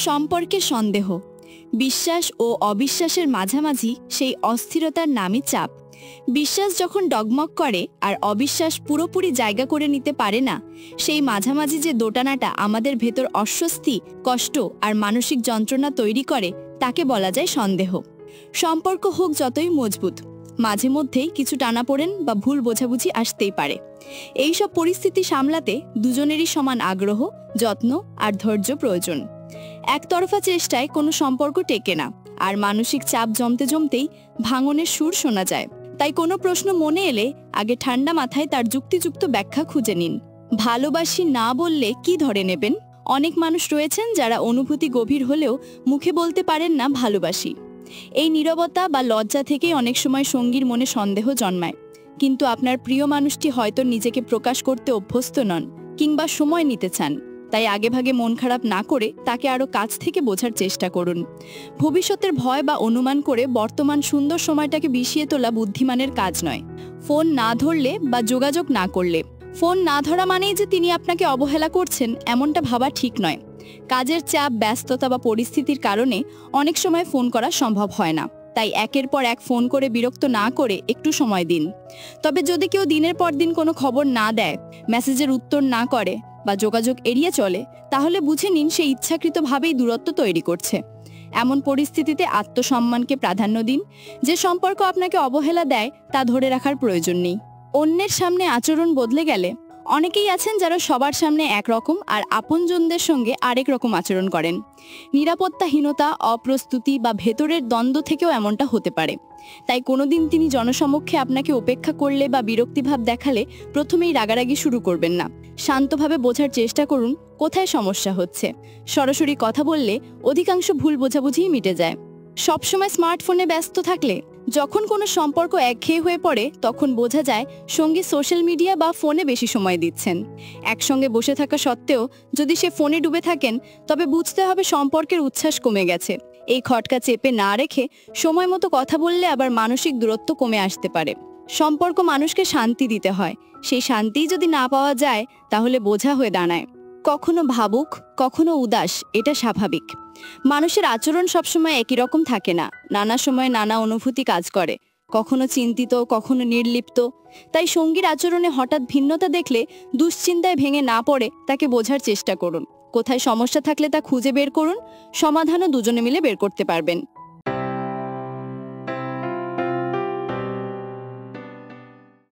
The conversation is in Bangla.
সম্পর্কে সন্দেহ, বিশ্বাস ও অবিশ্বাসের মাঝামাঝি সেই অস্থিরতার নামই চাপ। বিশ্বাস যখন ডগমগ করে আর অবিশ্বাস পুরোপুরি জায়গা করে নিতে পারে না, সেই মাঝামাঝি যে দোটানাটা আমাদের ভেতর অস্বস্তি, কষ্ট আর মানসিক যন্ত্রণা তৈরি করে, তাকে বলা যায় সন্দেহ। সম্পর্ক হোক যতই মজবুত, মাঝে মধ্যেই কিছু টানাপোড়েন বা ভুল বোঝাবুঝি আসতেই পারে। এই সব পরিস্থিতি সামলাতে দুজনেরই সমান আগ্রহ, যত্ন আর ধৈর্য প্রয়োজন। একতরফা চেষ্টায় কোনো সম্পর্ক টেকে না, আর মানসিক চাপ জমতে জমতেই ভাঙনের সুর শোনা যায়। তাই কোনো প্রশ্ন মনে এলে আগে ঠান্ডা মাথায় তার যুক্তিযুক্ত ব্যাখ্যা খুঁজে নিন। ভালোবাসি না বললে কি ধরে নেবেন? অনেক মানুষ রয়েছেন যারা অনুভূতি গভীর হলেও মুখে বলতে পারেন না ভালোবাসি। এই নীরবতা বা লজ্জা থেকেই অনেক সময় সঙ্গীর মনে সন্দেহ জন্মায়। কিন্তু আপনার প্রিয় মানুষটি হয়তো নিজেকে প্রকাশ করতে অভ্যস্ত নন, কিংবা সময় নিতে চান। তাই আগেভাগে মন খারাপ না করে তাকে আরও কাছ থেকে বোঝার চেষ্টা করুন। ভবিষ্যতের ভয় বা অনুমান করে বর্তমান সুন্দর সময়টাকে বিষিয়ে তোলা বুদ্ধিমানের কাজ নয়। ফোন না ধরলে বা যোগাযোগ না করলে, ফোন না ধরা মানেই যে তিনি আপনাকে অবহেলা করছেন এমনটা ভাবা ঠিক নয়। কাজের চাপ, ব্যস্ততা বা পরিস্থিতির কারণে অনেক সময় ফোন করা সম্ভব হয় না। তাই একের পর এক ফোন করে বিরক্ত না করে একটু সময় দিন। তবে যদি কেউ দিনের পর দিন কোনো খবর না দেয়, মেসেজের উত্তর না করে বা যোগাযোগ এড়িয়ে চলে, তাহলে বুঝে নিন সে ইচ্ছাকৃতভাবেই দূরত্ব তৈরি করছে। এমন পরিস্থিতিতে আত্মসম্মানকে প্রাধান্য দিন। যে সম্পর্ক আপনাকে অবহেলা দেয় তা ধরে রাখার প্রয়োজন নেই। অন্যের সামনে আচরণ বদলে গেলে, অনেকেই আছেন যারা সবার সামনে একরকম আর আপনজনদের সঙ্গে আরেক রকম আচরণ করেন। নিরাপত্তাহীনতা, অপ্রস্তুতি বা ভেতরের দ্বন্দ্ব থেকেও এমনটা হতে পারে। তাই কোনোদিন তিনি জনসমক্ষে আপনাকে উপেক্ষা করলে বা বিরক্তিভাব দেখালে প্রথমেই রাগারাগি শুরু করবেন না। শান্তভাবে বোঝার চেষ্টা করুন কোথায় সমস্যা হচ্ছে। সরাসরি কথা বললে অধিকাংশ ভুল বোঝাবুঝিই মিটে যায়। সবসময় স্মার্টফোনে ব্যস্ত থাকলে, যখন কোনো সম্পর্ক একঘেয়ে হয়ে পড়ে, তখন বোঝা যায় সঙ্গী সোশ্যাল মিডিয়া বা ফোনে বেশি সময় দিচ্ছেন। একসঙ্গে বসে থাকা সত্ত্বেও যদি সে ফোনে ডুবে থাকেন, তবে বুঝতে হবে সম্পর্কের উচ্ছ্বাস কমে গেছে। এই খটকা চেপে না রেখে সময় মতো কথা বললে আবার মানসিক দূরত্ব কমে আসতে পারে। সম্পর্ক মানুষকে শান্তি দিতে হয়, সেই শান্তিই যদি না পাওয়া যায় তাহলে বোঝা হয়ে দাঁড়ায়। কখনো ভাবুক, কখনো উদাস, এটা স্বাভাবিক। মানুষের আচরণ সবসময় একই রকম থাকে না। নানা সময় নানা অনুভূতি কাজ করে, কখনো চিন্তিত, কখনো নির্লিপ্ত। তাই সঙ্গীর আচরণে হঠাৎ ভিন্নতা দেখলে দুশ্চিন্তায় ভেঙে না পড়ে তাকে বোঝার চেষ্টা করুন। কোথায় সমস্যা থাকলে তা খুঁজে বের করুন। সমাধানও দুজনে মিলে বের করতে পারবেন।